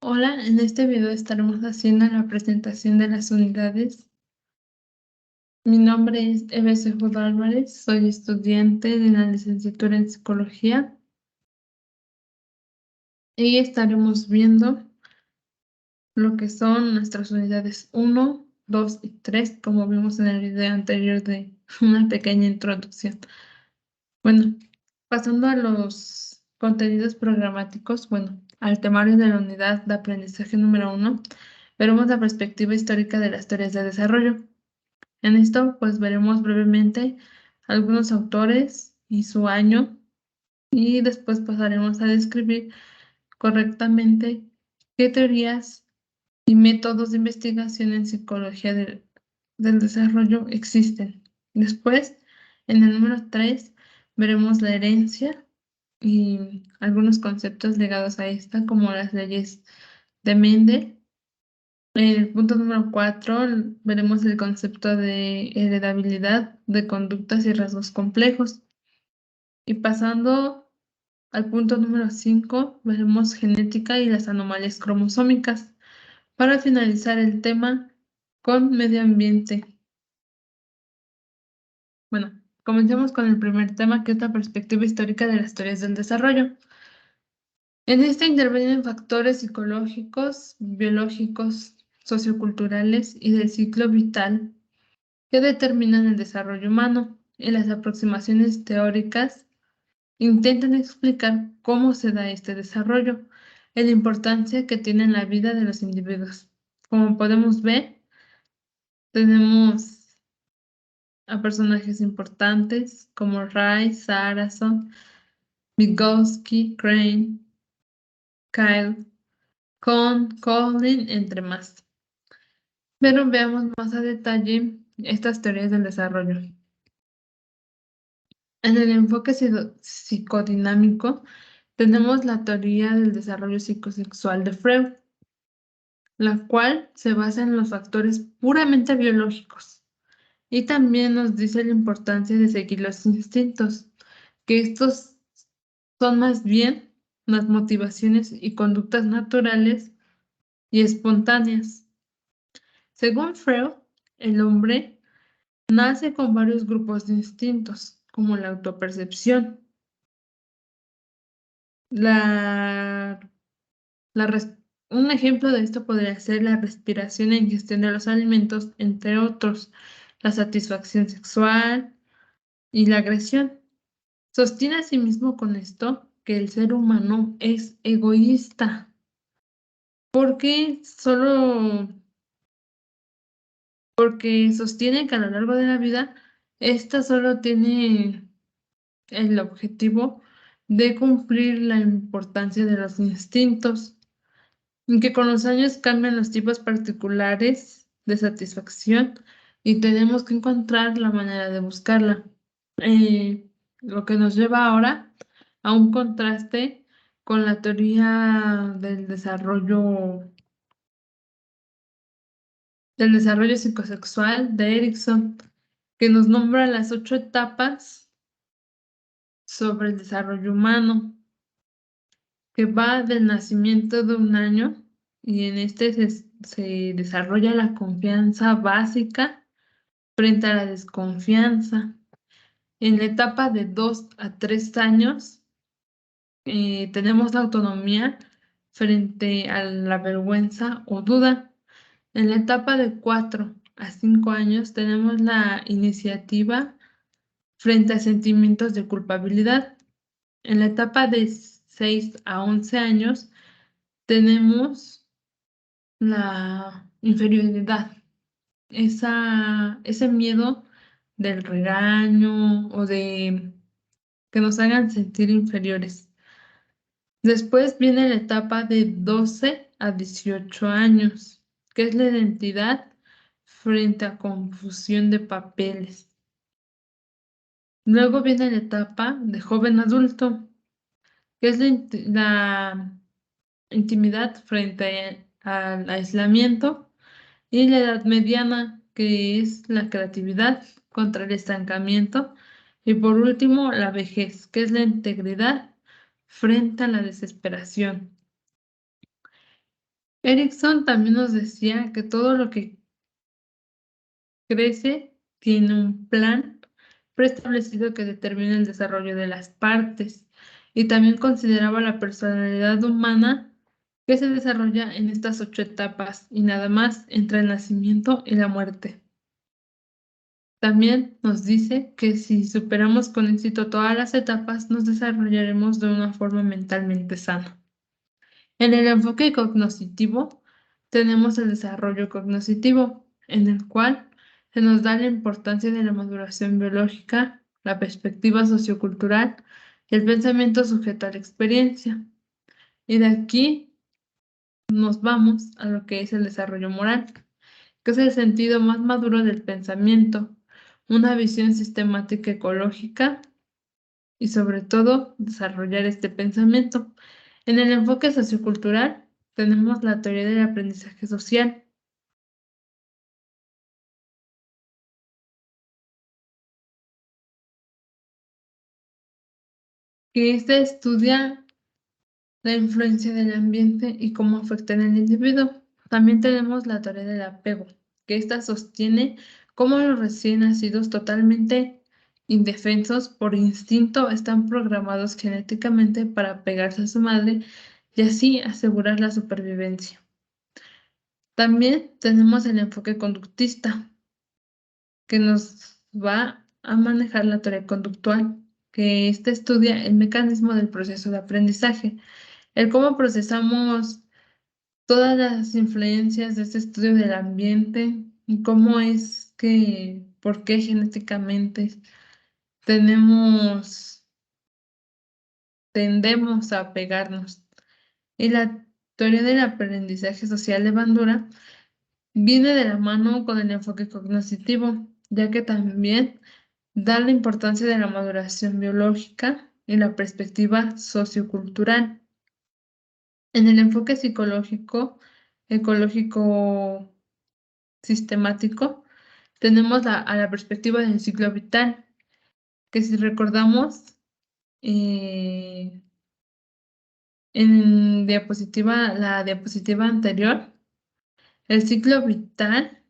Hola, en este video estaremos haciendo la presentación de las unidades. Mi nombre es Eve Cejudo Álvarez, soy estudiante de la licenciatura en Psicología y estaremos viendo lo que son nuestras unidades 1, 2 y 3, como vimos en el video anterior de una pequeña introducción. Bueno, pasando a los contenidos programáticos, al temario de la unidad de aprendizaje número 1, veremos la perspectiva histórica de las teorías de desarrollo. En esto, pues veremos brevemente algunos autores y su año y después pasaremos a describir correctamente qué teorías y métodos de investigación en psicología del desarrollo existen. Después, en el número 3, veremos la herencia y algunos conceptos ligados a esta, como las leyes de Mendel. El punto número 4, veremos el concepto de heredabilidad de conductas y rasgos complejos. Y pasando al punto número 5, veremos genética y las anomalías cromosómicas, para finalizar el tema con medio ambiente. Bueno, comencemos con el primer tema, que es la perspectiva histórica de las teorías del desarrollo. En esta intervienen factores psicológicos, biológicos, socioculturales y del ciclo vital que determinan el desarrollo humano, y las aproximaciones teóricas intentan explicar cómo se da este desarrollo y la importancia que tiene en la vida de los individuos. Como podemos ver, tenemos a personajes importantes como Ray, Saracen, Vygotsky, Crane, Kyle, Kohn, Collin, entre más. Pero veamos más a detalle estas teorías del desarrollo. En el enfoque psicodinámico, tenemos la teoría del desarrollo psicosexual de Freud, la cual se basa en los factores puramente biológicos y también nos dice la importancia de seguir los instintos, que estos son más bien las motivaciones y conductas naturales y espontáneas. Según Freud, el hombre nace con varios grupos de instintos, como la autopercepción, la un ejemplo de esto podría ser la respiración e ingestión de los alimentos, entre otros, la satisfacción sexual y la agresión. Sostiene asimismo con esto que el ser humano es egoísta, porque porque sostiene que a lo largo de la vida, ésta solo tiene el objetivo de cumplir la importancia de los instintos, y que con los años cambian los tipos particulares de satisfacción y tenemos que encontrar la manera de buscarla. Lo que nos lleva ahora a un contraste con la teoría del desarrollo psicosexual de Erickson, que nos nombra las 8 etapas sobre el desarrollo humano, que va del nacimiento de un año, y en este se desarrolla la confianza básica frente a la desconfianza. En la etapa de 2 a 3 años, tenemos la autonomía frente a la vergüenza o duda. En la etapa de 4 a 5 años tenemos la iniciativa frente a sentimientos de culpabilidad. En la etapa de 6 a 11 años tenemos la inferioridad, ese miedo del regaño o de que nos hagan sentir inferiores. Después viene la etapa de 12 a 18 años, que es la identidad frente a confusión de papeles. Luego viene la etapa de joven adulto, que es la intimidad frente al aislamiento, y la edad mediana, que es la creatividad contra el estancamiento, y por último la vejez, que es la integridad frente a la desesperación. Erickson también nos decía que todo lo que crece tiene un plan preestablecido que determina el desarrollo de las partes y también consideraba la personalidad humana que se desarrolla en estas 8 etapas y nada más entre el nacimiento y la muerte. También nos dice que si superamos con éxito todas las etapas, nos desarrollaremos de una forma mentalmente sana. En el enfoque cognoscitivo tenemos el desarrollo cognoscitivo, en el cual se nos da la importancia de la maduración biológica, la perspectiva sociocultural y el pensamiento sujeto a la experiencia. Y de aquí nos vamos a lo que es el desarrollo moral, que es el sentido más maduro del pensamiento, una visión sistemática ecológica y sobre todo desarrollar este pensamiento. En el enfoque sociocultural tenemos la teoría del aprendizaje social, que éste estudia la influencia del ambiente y cómo afecta en el individuo. También tenemos la teoría del apego, que ésta sostiene cómo los recién nacidos totalmente indefensos por instinto están programados genéticamente para apegarse a su madre y así asegurar la supervivencia. También tenemos el enfoque conductista, que nos va a manejar la teoría conductual, que éste estudia el mecanismo del proceso de aprendizaje, el cómo procesamos todas las influencias de este estudio del ambiente y cómo es que, por qué genéticamente tenemos, tendemos a pegarnos. Y la teoría del aprendizaje social de Bandura viene de la mano con el enfoque cognitivo, ya que también da la importancia de la maduración biológica y la perspectiva sociocultural. En el enfoque psicológico, ecológico sistemático, tenemos a la perspectiva del ciclo vital, que si recordamos eh, la diapositiva anterior, el ciclo vital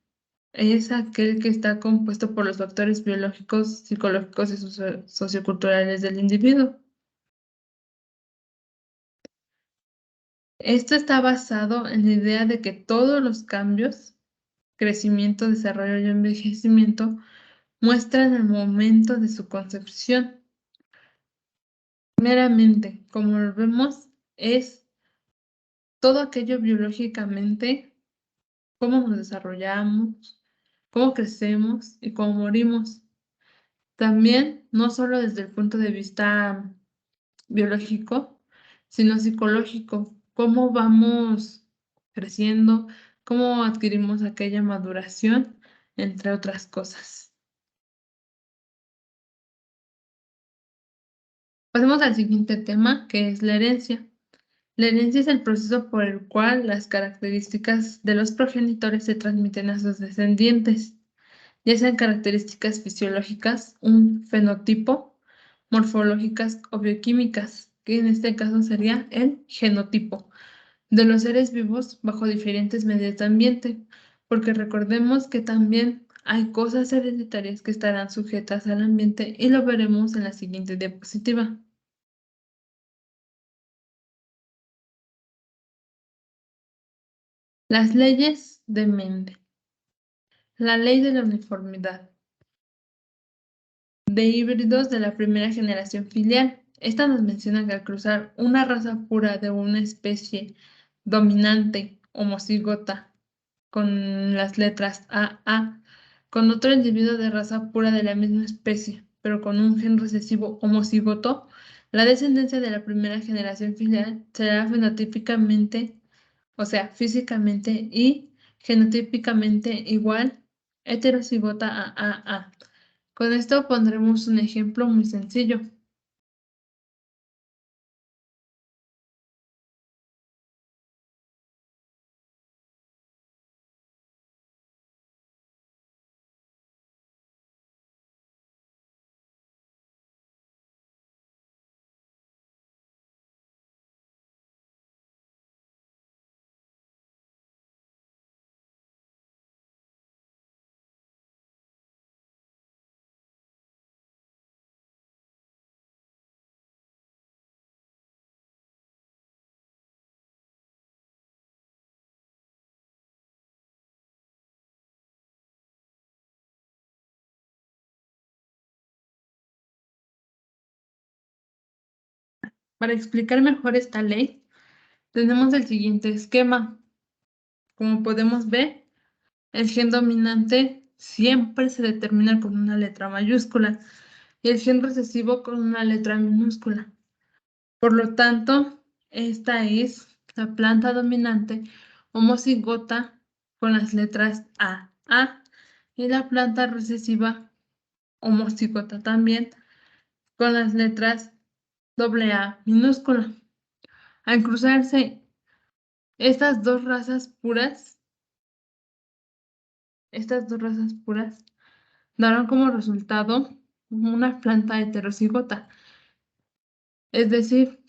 es aquel que está compuesto por los factores biológicos, psicológicos y socioculturales del individuo. Esto está basado en la idea de que todos los cambios, crecimiento, desarrollo y envejecimiento, muestran el momento de su concepción. Meramente, como lo vemos, es todo aquello biológicamente, cómo nos desarrollamos, cómo crecemos y cómo morimos. También, no solo desde el punto de vista biológico, sino psicológico, cómo vamos creciendo, cómo adquirimos aquella maduración, entre otras cosas. Pasemos al siguiente tema, que es la herencia. La herencia es el proceso por el cual las características de los progenitores se transmiten a sus descendientes, ya sean características fisiológicas, un fenotipo, morfológicas o bioquímicas, que en este caso sería el genotipo de los seres vivos bajo diferentes medios de ambiente, porque recordemos que también hay cosas hereditarias que estarán sujetas al ambiente y lo veremos en la siguiente diapositiva. Las leyes de Mende. La ley de la uniformidad de híbridos de la primera generación filial. Esta nos menciona que al cruzar una raza pura de una especie dominante homocigota con las letras AA con otro individuo de raza pura de la misma especie, pero con un gen recesivo homocigoto, la descendencia de la primera generación filial será fenotípicamente, o sea, físicamente y genotípicamente igual heterocigota a AA. Con esto pondremos un ejemplo muy sencillo. Para explicar mejor esta ley, tenemos el siguiente esquema. Como podemos ver, el gen dominante siempre se determina con una letra mayúscula y el gen recesivo con una letra minúscula. Por lo tanto, esta es la planta dominante homocigota con las letras A y la planta recesiva homocigota también con las letras AA minúscula. Al cruzarse estas dos razas puras, darán como resultado una planta heterocigota, es decir,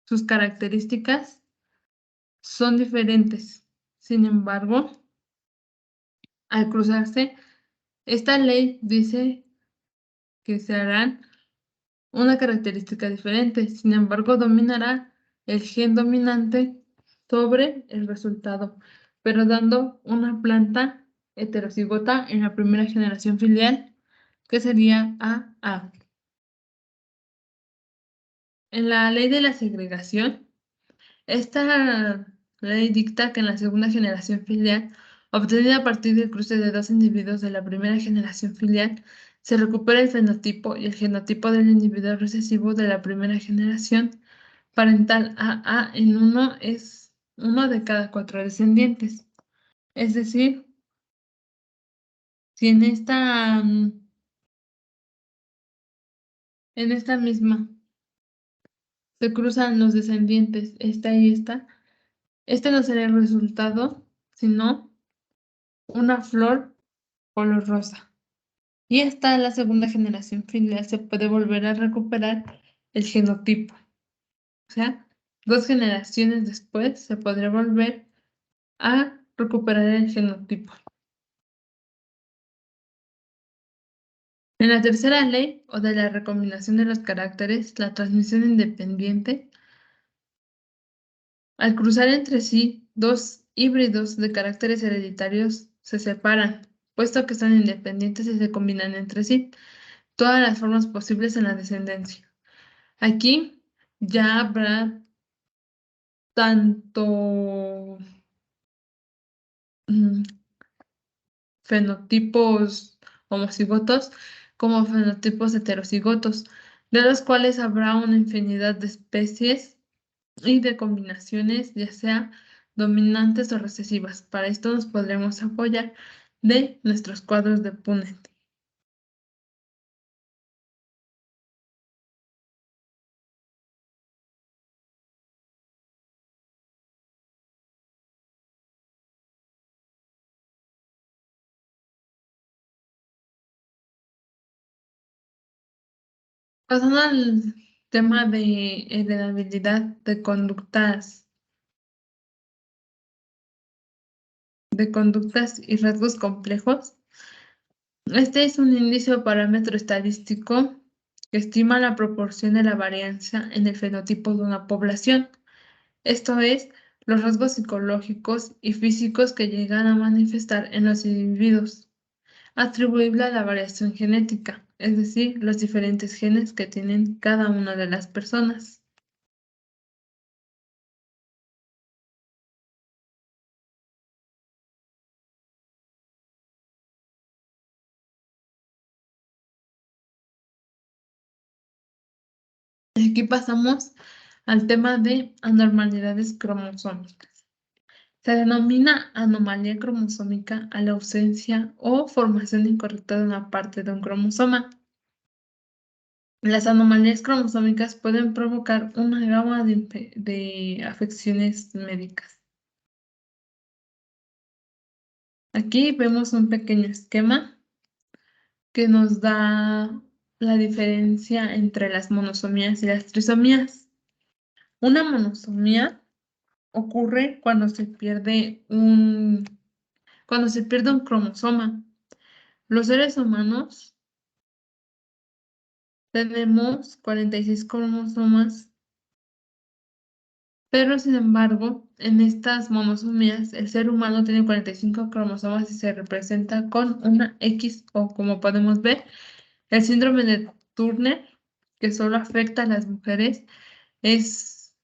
sus características son diferentes. Sin embargo, al cruzarse, esta ley dice que se harán una característica diferente. Sin embargo, dominará el gen dominante sobre el resultado, pero dando una planta heterocigota en la primera generación filial, que sería AA. En la ley de la segregación, esta ley dicta que en la segunda generación filial, obtenida a partir del cruce de dos individuos de la primera generación filial, se recupera el fenotipo y el genotipo del individuo recesivo de la primera generación parental AA en uno es uno de cada cuatro descendientes. Es decir, si en esta misma se cruzan los descendientes esta y esta, este no será el resultado, sino una flor color rosa. Y hasta la segunda generación filial se puede volver a recuperar el genotipo. O sea, dos generaciones después se podrá volver a recuperar el genotipo. En la tercera ley, o de la recombinación de los caracteres, la transmisión independiente, al cruzar entre sí dos híbridos de caracteres hereditarios, se separan, puesto que son independientes y se combinan entre sí todas las formas posibles en la descendencia. Aquí ya habrá tanto mm, fenotipos homocigotos como fenotipos heterocigotos, de los cuales habrá una infinidad de especies y de combinaciones, ya sea dominantes o recesivas. Para esto nos podremos apoyar de nuestros cuadros de Punnett. Pasando al tema de heredabilidad de conductas y rasgos complejos. Este es un índice o parámetro estadístico que estima la proporción de la varianza en el fenotipo de una población. Esto es, los rasgos psicológicos y físicos que llegan a manifestar en los individuos, atribuible a la variación genética, es decir, los diferentes genes que tienen cada una de las personas. Aquí pasamos al tema de anormalidades cromosómicas. Se denomina anomalía cromosómica a la ausencia o formación incorrecta de una parte de un cromosoma. Las anomalías cromosómicas pueden provocar una gama de afecciones médicas. Aquí vemos un pequeño esquema que nos da la diferencia entre las monosomías y las trisomías. Una monosomía ocurre cuando se pierde un cromosoma. Los seres humanos tenemos 46 cromosomas, pero sin embargo, en estas monosomías, el ser humano tiene 45 cromosomas y se representa con una X, o como podemos ver, el síndrome de Turner, que solo afecta a las mujeres, es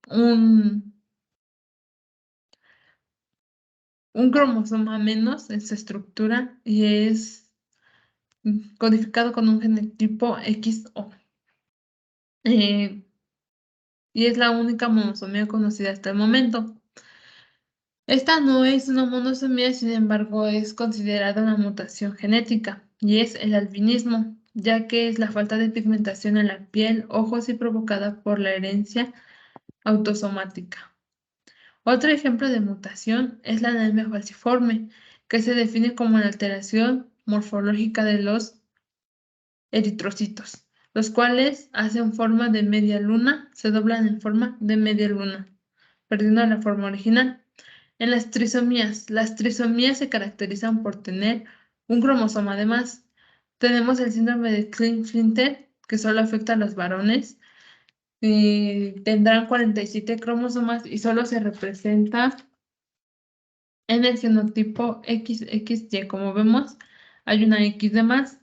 un cromosoma menos en su estructura y es codificado con un genotipo XO. Y es la única monosomía conocida hasta el momento. Esta no es una monosomía, sin embargo, es considerada una mutación genética y es el albinismo, ya que es la falta de pigmentación en la piel, ojos y provocada por la herencia autosomática. Otro ejemplo de mutación es la anemia falciforme, que se define como la alteración morfológica de los eritrocitos, los cuales hacen forma de media luna, se doblan en forma de media luna, perdiendo la forma original. En las trisomías se caracterizan por tener un cromosoma de más. Tenemos el síndrome de Klinefelter, que solo afecta a los varones, y tendrán 47 cromosomas y solo se representa en el genotipo XXY. Como vemos, hay una X de más.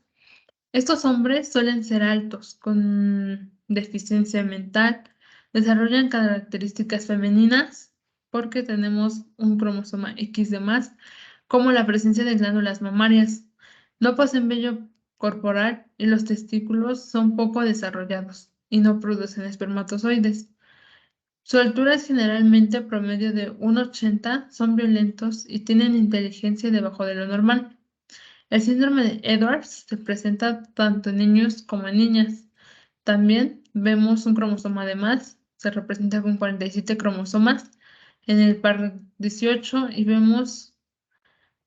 Estos hombres suelen ser altos, con deficiencia mental, desarrollan características femeninas porque tenemos un cromosoma X de más, como la presencia de glándulas mamarias. No poseen vello corporal y los testículos son poco desarrollados y no producen espermatozoides. Su altura es generalmente promedio de 1,80, son violentos y tienen inteligencia debajo de lo normal. El síndrome de Edwards se presenta tanto en niños como en niñas. También vemos un cromosoma de más, se representa con 47 cromosomas en el par 18 y vemos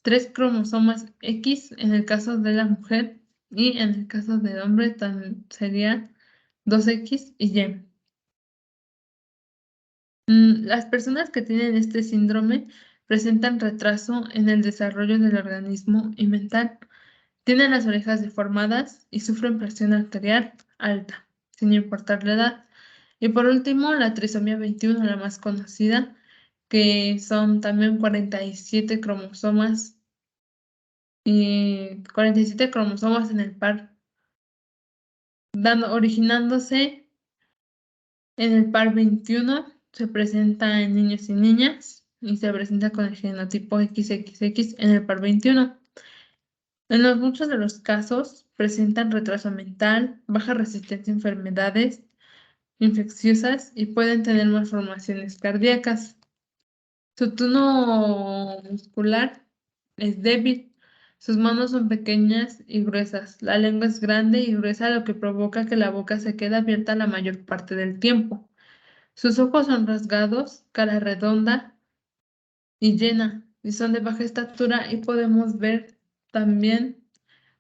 3 cromosomas X en el caso de la mujer y en el caso del hombre sería 2X y Y. Las personas que tienen este síndrome presentan retraso en el desarrollo del organismo y mental. Tienen las orejas deformadas y sufren presión arterial alta, sin importar la edad. Y por último, la trisomía 21, la más conocida, que son también 47 cromosomas y 47 cromosomas en el par, originándose en el par 21, se presenta en niños y niñas y se presenta con el genotipo XXX en el par 21. Muchos de los casos presentan retraso mental, baja resistencia a enfermedades infecciosas y pueden tener malformaciones cardíacas. Su tono muscular es débil, sus manos son pequeñas y gruesas, la lengua es grande y gruesa, lo que provoca que la boca se quede abierta la mayor parte del tiempo. Sus ojos son rasgados, cara redonda y llena, y son de baja estatura y podemos ver también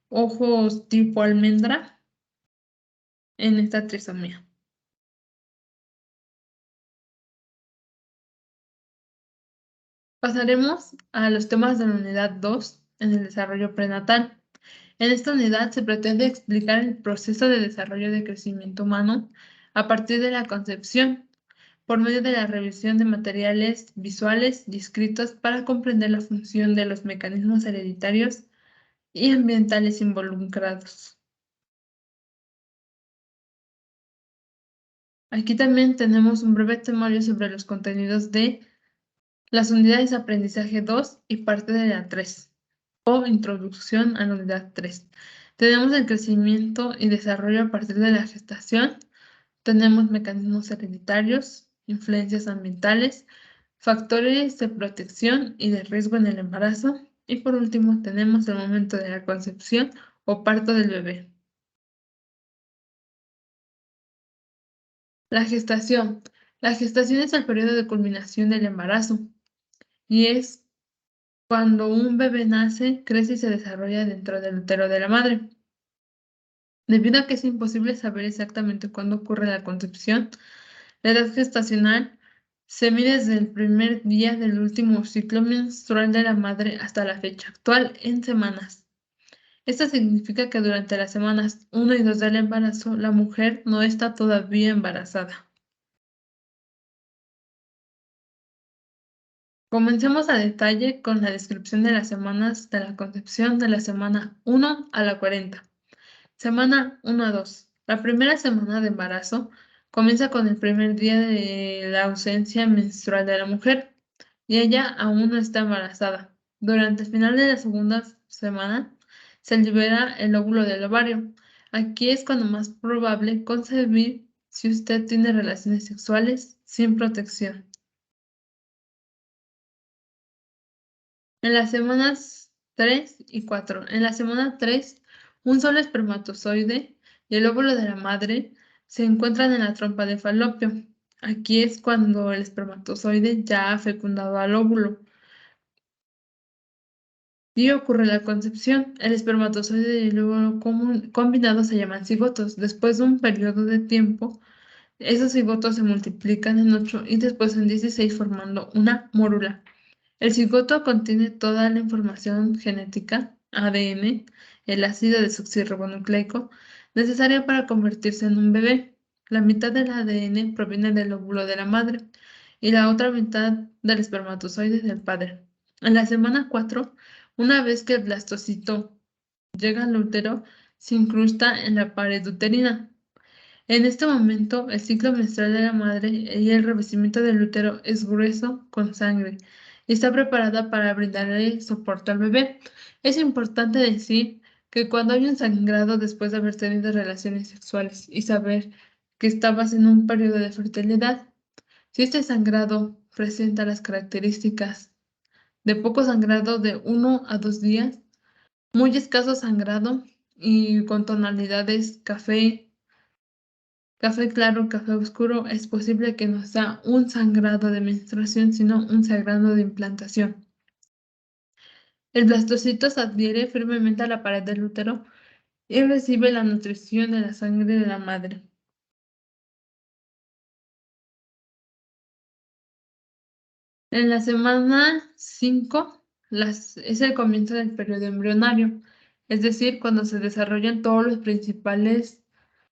ojos tipo almendra en esta trisomía. Pasaremos a los temas de la unidad 2 en el desarrollo prenatal. En esta unidad se pretende explicar el proceso de desarrollo de crecimiento humano a partir de la concepción, por medio de la revisión de materiales visuales y escritos para comprender la función de los mecanismos hereditarios y ambientales involucrados. Aquí también tenemos un breve temario sobre los contenidos de las unidades de aprendizaje 2 y parte de la 3, o introducción a la unidad 3. Tenemos el crecimiento y desarrollo a partir de la gestación, tenemos mecanismos hereditarios, influencias ambientales, factores de protección y de riesgo en el embarazo, y por último tenemos el momento de la concepción o parto del bebé. La gestación. La gestación es el periodo de culminación del embarazo y es cuando un bebé nace, crece y se desarrolla dentro del útero de la madre. Debido a que es imposible saber exactamente cuándo ocurre la concepción, la edad gestacional se mide desde el primer día del último ciclo menstrual de la madre hasta la fecha actual en semanas. Esto significa que durante las semanas 1 y 2 del embarazo, la mujer no está todavía embarazada. Comencemos a detalle con la descripción de las semanas de la concepción de la semana 1 a la 40. Semana 1 a 2. La primera semana de embarazo Comienza con el primer día de la ausencia menstrual de la mujer y ella aún no está embarazada. Durante el final de la segunda semana se libera el óvulo del ovario. Aquí es cuando más probable concebir si usted tiene relaciones sexuales sin protección. En las semanas 3 y 4. En la semana 3, un solo espermatozoide y el óvulo de la madre se encuentran en la trompa de Falopio. Aquí es cuando el espermatozoide ya ha fecundado al óvulo y ocurre la concepción. El espermatozoide y el óvulo combinados se llaman cigotos. Después de un periodo de tiempo, esos cigotos se multiplican en 8 y después en 16 formando una mórula. El cigoto contiene toda la información genética, ADN, el ácido desoxirribonucleico, necesaria para convertirse en un bebé. La mitad del ADN proviene del óvulo de la madre y la otra mitad del espermatozoide del padre. En la semana 4, una vez que el blastocito llega al útero, se incrusta en la pared uterina. En este momento, el ciclo menstrual de la madre y el revestimiento del útero es grueso con sangre y está preparada para brindarle soporte al bebé. Es importante decir que cuando hay un sangrado después de haber tenido relaciones sexuales y saber que estabas en un periodo de fertilidad, si este sangrado presenta las características de poco sangrado de 1 a 2 días, muy escaso sangrado y con tonalidades café claro, café oscuro, es posible que no sea un sangrado de menstruación, sino un sangrado de implantación. El blastocito se adhiere firmemente a la pared del útero y recibe la nutrición de la sangre de la madre. En la semana 5 es el comienzo del periodo embrionario, es decir, cuando se desarrollan todos los principales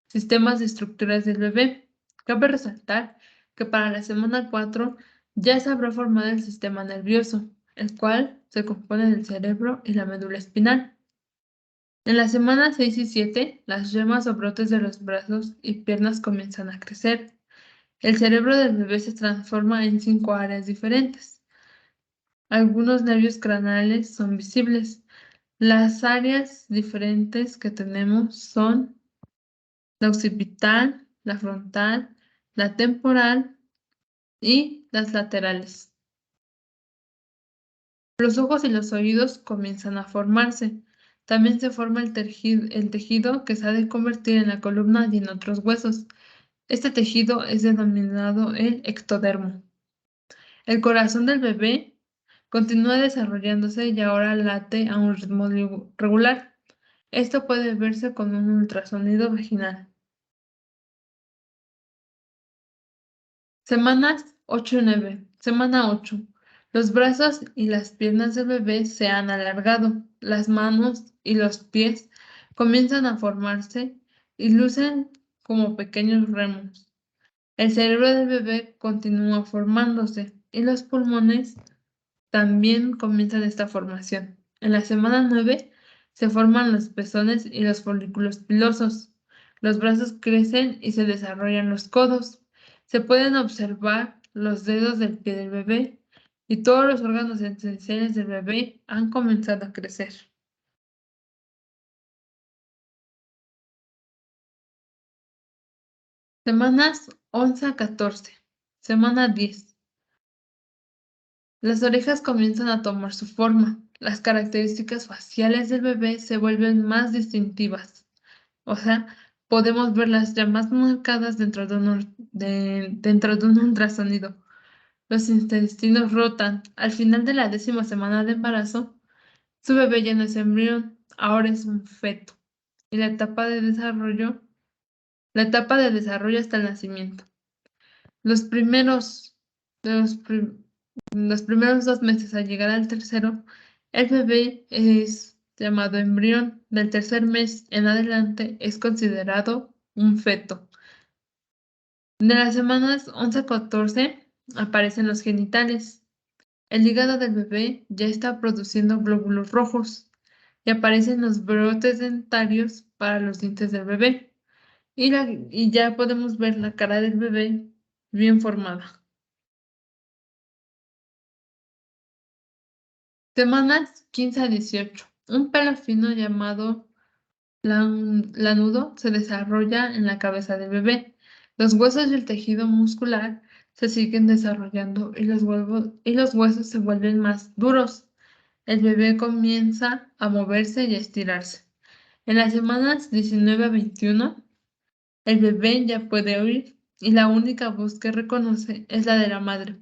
sistemas de estructuras del bebé. Cabe resaltar que para la semana 4 ya se habrá formado el sistema nervioso, el cual se compone del cerebro y la médula espinal. En la semana 6 y 7, las yemas o brotes de los brazos y piernas comienzan a crecer. El cerebro del bebé se transforma en 5 áreas diferentes. Algunos nervios craneales son visibles. Las áreas diferentes que tenemos son la occipital, la frontal, la temporal y las laterales. Los ojos y los oídos comienzan a formarse. También se forma el tejido que se ha de convertir en la columna y en otros huesos. Este tejido es denominado el ectodermo. El corazón del bebé continúa desarrollándose y ahora late a un ritmo regular. Esto puede verse con un ultrasonido vaginal. Semanas 8 y 9. Semana 8. Los brazos y las piernas del bebé se han alargado. Las manos y los pies comienzan a formarse y lucen como pequeños remos. El cerebro del bebé continúa formándose y los pulmones también comienzan esta formación. En la semana 9 se forman los pezones y los folículos pilosos. Los brazos crecen y se desarrollan los codos. Se pueden observar los dedos del pie del bebé y todos los órganos esenciales del bebé han comenzado a crecer. Semanas 11 a 14. Semana 10. Las orejas comienzan a tomar su forma. Las características faciales del bebé se vuelven más distintivas. O sea, podemos verlas ya más marcadas dentro de un ultrasonido. Los intestinos rotan. Al final de la 10ª semana de embarazo, su bebé ya no es embrión, ahora es un feto. Y la etapa de desarrollo hasta el nacimiento. Los primeros, los, prim- los primeros 2 meses al llegar al tercero, el bebé es llamado embrión. Del tercer mes en adelante es considerado un feto. De las semanas 11 a 14 aparecen los genitales. El hígado del bebé ya está produciendo glóbulos rojos y aparecen los brotes dentarios para los dientes del bebé. y ya podemos ver la cara del bebé bien formada. Semanas 15 a 18. Un pelo fino llamado lanudo se desarrolla en la cabeza del bebé. Los huesos y el tejido muscular se siguen desarrollando y los huesos se vuelven más duros. El bebé comienza a moverse y a estirarse. En las semanas 19 a 21, el bebé ya puede oír y la única voz que reconoce es la de la madre.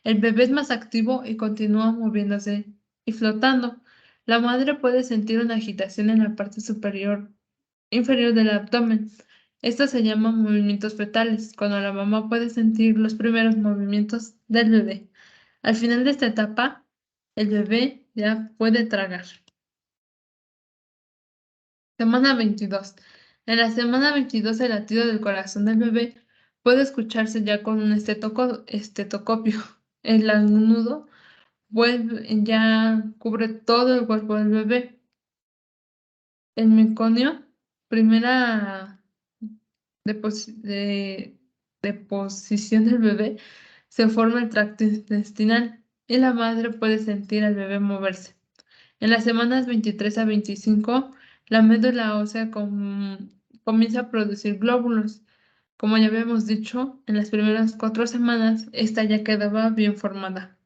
El bebé es más activo y continúa moviéndose y flotando. La madre puede sentir una agitación en la parte inferior del abdomen. Esto se llama movimientos fetales, cuando la mamá puede sentir los primeros movimientos del bebé. Al final de esta etapa, el bebé ya puede tragar. Semana 22. En la semana 22 el latido del corazón del bebé puede escucharse ya con un estetoscopio. El lanudo ya cubre todo el cuerpo del bebé. El meconio, primera deposición del bebé, se forma el tracto intestinal y la madre puede sentir al bebé moverse. En las semanas 23 a 25, la médula ósea comienza a producir glóbulos. Como ya habíamos dicho, en las primeras 4 semanas, esta ya quedaba bien formada.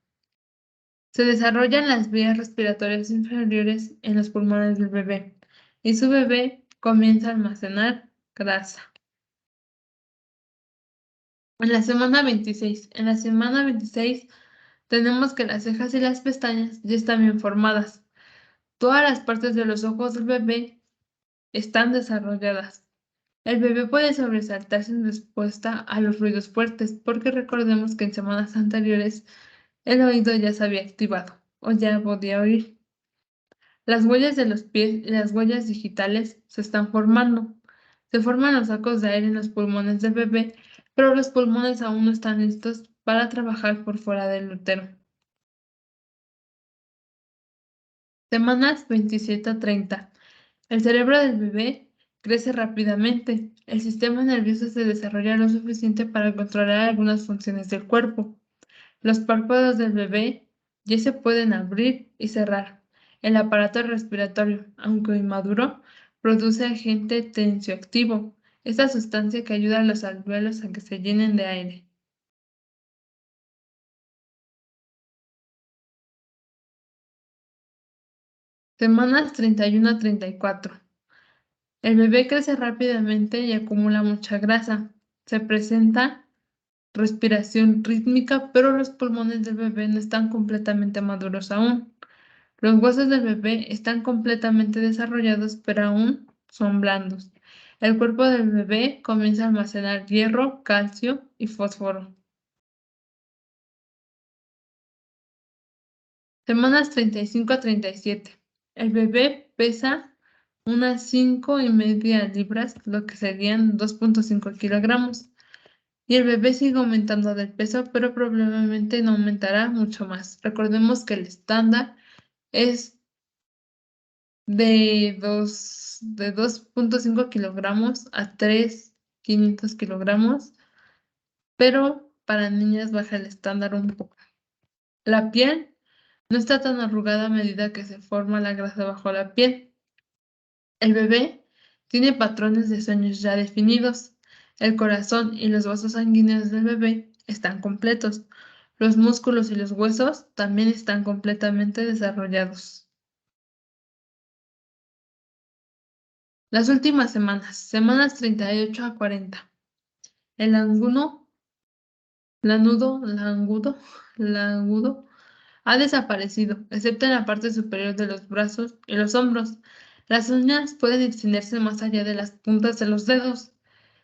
Se desarrollan las vías respiratorias inferiores en los pulmones del bebé y su bebé comienza a almacenar grasa. En la semana 26 tenemos que las cejas y las pestañas ya están bien formadas. Todas las partes de los ojos del bebé están desarrolladas. El bebé puede sobresaltarse en respuesta a los ruidos fuertes, porque recordemos que en semanas anteriores el oído ya se había activado o ya podía oír. Las huellas de los pies y las huellas digitales se están formando. Se forman los sacos de aire en los pulmones del bebé, pero los pulmones aún no están listos para trabajar por fuera del útero. Semanas 27 a 30. El cerebro del bebé crece rápidamente. El sistema nervioso se desarrolla lo suficiente para controlar algunas funciones del cuerpo. Los párpados del bebé ya se pueden abrir y cerrar. El aparato respiratorio, aunque inmaduro, produce agente tensioactivo, esta sustancia que ayuda a los alvéolos a que se llenen de aire. Semanas 31 a 34. El bebé crece rápidamente y acumula mucha grasa. Se presenta respiración rítmica, pero los pulmones del bebé no están completamente maduros aún. Los huesos del bebé están completamente desarrollados, pero aún son blandos. El cuerpo del bebé comienza a almacenar hierro, calcio y fósforo. Semanas 35 a 37. El bebé pesa unas 5,5 libras, lo que serían 2,5 kilogramos. Y el bebé sigue aumentando de peso, pero probablemente no aumentará mucho más. Recordemos que el estándar es de 2,5 kilogramos a 3,500 kilogramos, pero para niñas baja el estándar un poco. La piel no está tan arrugada a medida que se forma la grasa bajo la piel. El bebé tiene patrones de sueños ya definidos. El corazón y los vasos sanguíneos del bebé están completos. Los músculos y los huesos también están completamente desarrollados. Las últimas semanas 38 a 40. El langudo ha desaparecido, excepto en la parte superior de los brazos y los hombros. Las uñas pueden extenderse más allá de las puntas de los dedos.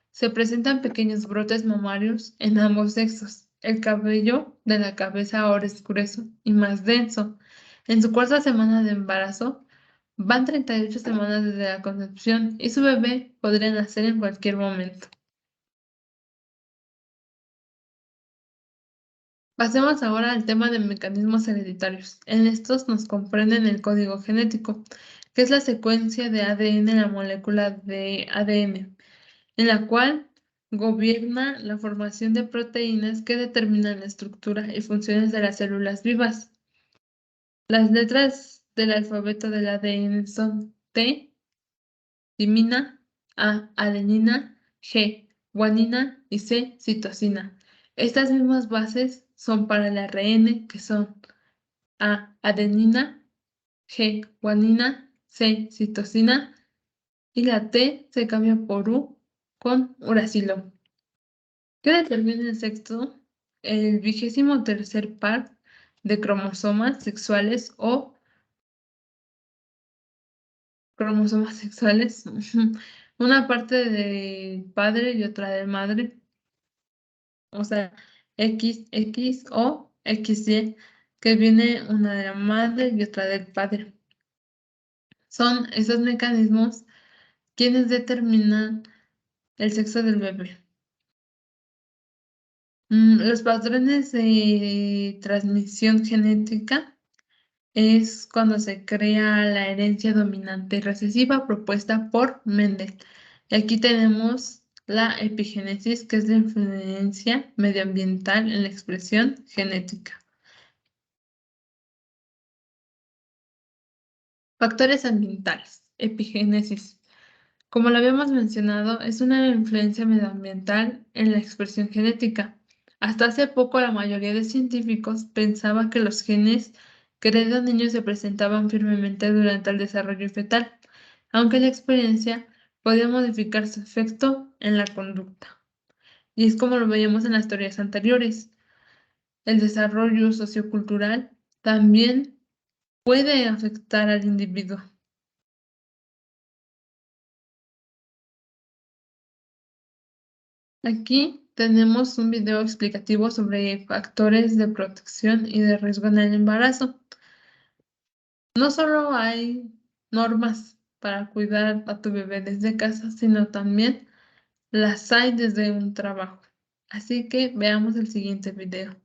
Se presentan pequeños brotes mamarios en ambos sexos. El cabello de la cabeza ahora es grueso y más denso. En su cuarta semana de embarazo, van 38 semanas desde la concepción y su bebé podría nacer en cualquier momento. Pasemos ahora al tema de mecanismos hereditarios. En estos nos comprenden el código genético, que es la secuencia de ADN en la molécula de ADN. en la cual gobierna la formación de proteínas que determinan la estructura y funciones de las células vivas. Las letras del alfabeto del ADN son T, timina, A, adenina, G, guanina y C, citosina. Estas mismas bases son para el ARN, que son A, adenina, G, guanina, C, citosina, y la T se cambia por U con uracilo. ¿Qué determina el sexo? El 23º par de cromosomas sexuales o cromosomas sexuales, una parte del padre y otra de madre, o sea, XX o XY, que viene una de la madre y otra del padre. Son esos mecanismos quienes determinan el sexo del bebé. Los patrones de transmisión genética es cuando se crea la herencia dominante y recesiva propuesta por Mendel. Y aquí tenemos la epigénesis, que es la influencia medioambiental en la expresión genética. Factores ambientales. Epigénesis. Como lo habíamos mencionado, es una influencia medioambiental en la expresión genética. Hasta hace poco la mayoría de científicos pensaba que los genes que heredan niños se presentaban firmemente durante el desarrollo fetal, aunque la experiencia podía modificar su efecto en la conducta. Y es como lo veíamos en las teorías anteriores. El desarrollo sociocultural también puede afectar al individuo. Aquí tenemos un video explicativo sobre factores de protección y de riesgo en el embarazo. No solo hay normas para cuidar a tu bebé desde casa, sino también las hay desde un trabajo. Así que veamos el siguiente video.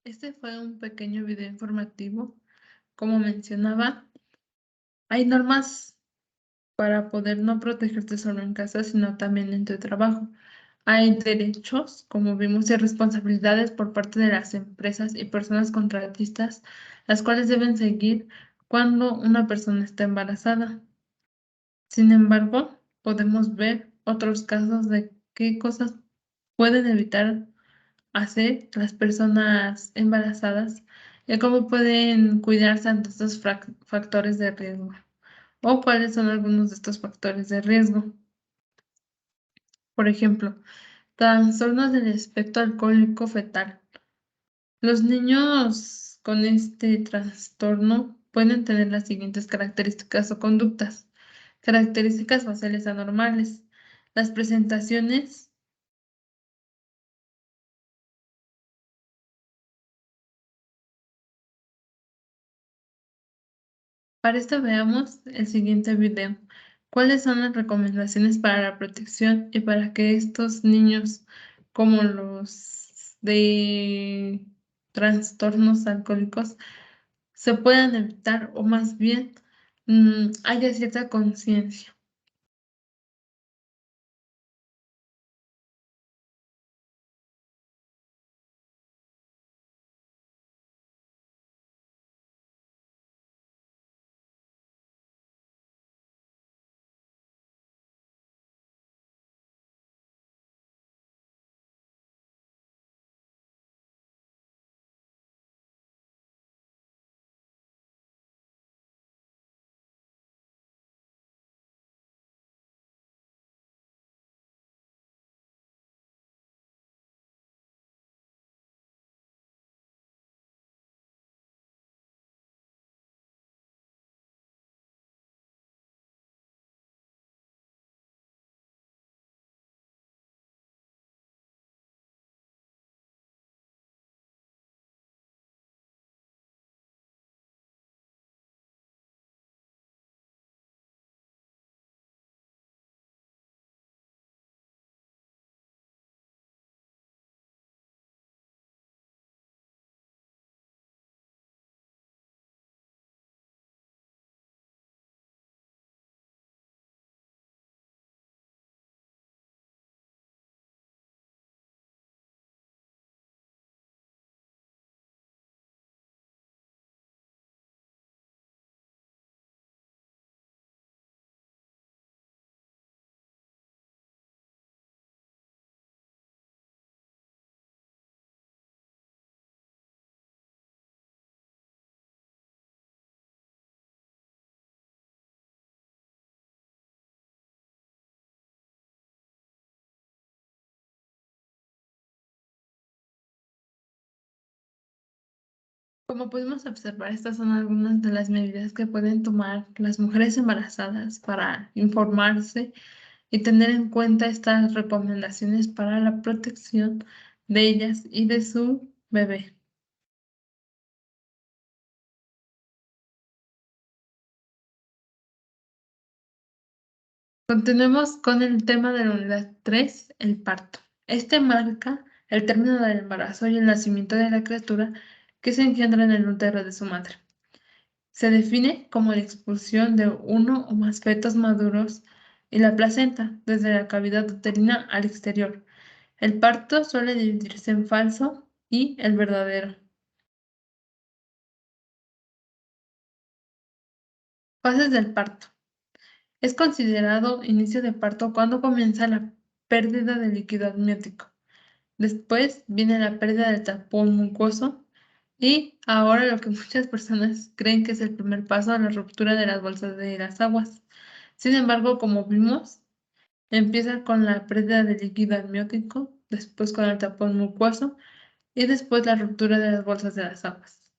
Este fue un pequeño video informativo. Como mencionaba, hay normas para poder no protegerte solo en casa, sino también en tu trabajo. Hay derechos, como vimos, y responsabilidades por parte de las empresas y personas contratistas, las cuales deben seguir cuando una persona está embarazada. Sin embargo, podemos ver otros casos de qué cosas pueden evitar hacer las personas embarazadas y cómo pueden cuidarse ante estos factores de riesgo o cuáles son algunos de estos factores de riesgo. Por ejemplo, trastornos del espectro alcohólico fetal. Los niños con este trastorno pueden tener las siguientes características o conductas. Características faciales anormales. Las presentaciones. Para esto veamos el siguiente video. ¿Cuáles son las recomendaciones para la protección y para que estos niños, como los de trastornos alcohólicos, se puedan evitar o más bien haya cierta conciencia? Como pudimos observar, estas son algunas de las medidas que pueden tomar las mujeres embarazadas para informarse y tener en cuenta estas recomendaciones para la protección de ellas y de su bebé. Continuemos con el tema de la unidad 3, el parto. Este marca el término del embarazo y el nacimiento de la criatura que se engendra en el útero de su madre. Se define como la expulsión de uno o más fetos maduros y la placenta desde la cavidad uterina al exterior. El parto suele dividirse en falso y el verdadero. Fases del parto. Es considerado inicio de parto cuando comienza la pérdida de líquido amniótico. Después viene la pérdida del tapón mucoso y ahora lo que muchas personas creen que es el primer paso a la ruptura de las bolsas de las aguas. Sin embargo, como vimos, empieza con la pérdida de líquido amniótico, después con el tapón mucoso y después la ruptura de las bolsas de las aguas.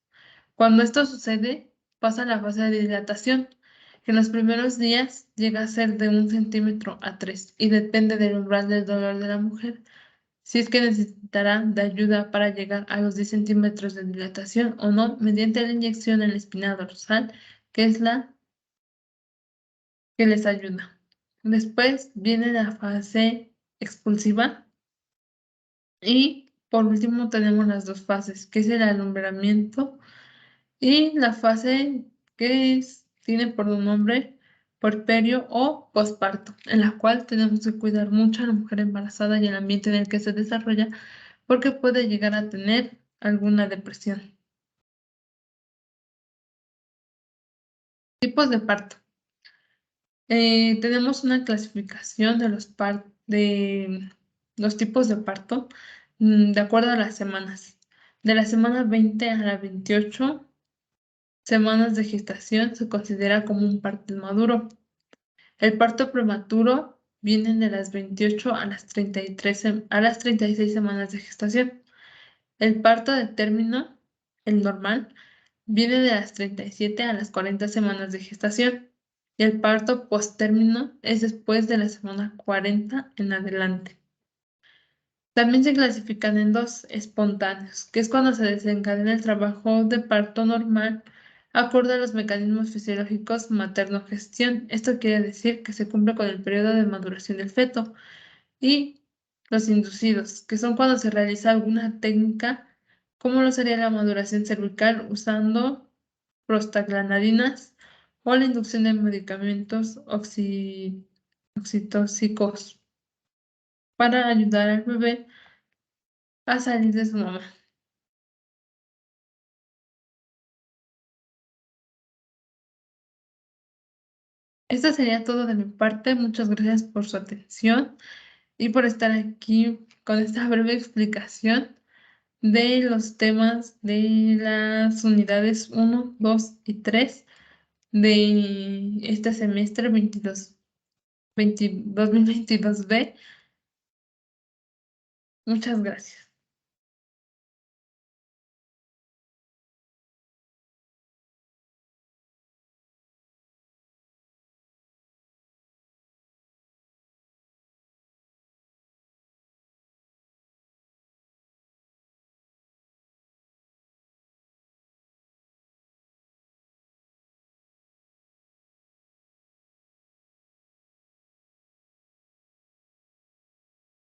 Cuando esto sucede, pasa la fase de dilatación, que en los primeros días llega a ser de 1 centímetro a 3 y depende del umbral del dolor de la mujer, si es que necesitará de ayuda para llegar a los 10 centímetros de dilatación o no, mediante la inyección en la espina dorsal, que es la que les ayuda. Después viene la fase expulsiva y Por último, tenemos las dos fases, que es el alumbramiento y la fase tiene por nombre puerperio o posparto, en la cual tenemos que cuidar mucho a la mujer embarazada y el ambiente en el que se desarrolla, porque puede llegar a tener alguna depresión. Tipos de parto. Tenemos una clasificación de los tipos de parto de acuerdo a las semanas. De la semana 20 a la 28 semanas de gestación se considera como un parto inmaduro. El parto prematuro viene de las 28 a las 36 semanas de gestación. El parto de término, el normal, viene de las 37 a las 40 semanas de gestación. Y el parto posttérmino es después de la semana 40 en adelante. También se clasifican en dos: espontáneos, que es cuando se desencadena el trabajo de parto normal acorde a los mecanismos fisiológicos materno-gestión. Esto quiere decir que se cumple con el periodo de maduración del feto. Y los inducidos, que son cuando se realiza alguna técnica, como lo sería la maduración cervical usando prostaglandinas o la inducción de medicamentos oxitóxicos para ayudar al bebé a salir de su mamá. Esto sería todo de mi parte. Muchas gracias por su atención y por estar aquí con esta breve explicación de los temas de las unidades 1, 2 y 3 de este semestre 2022B. Muchas gracias.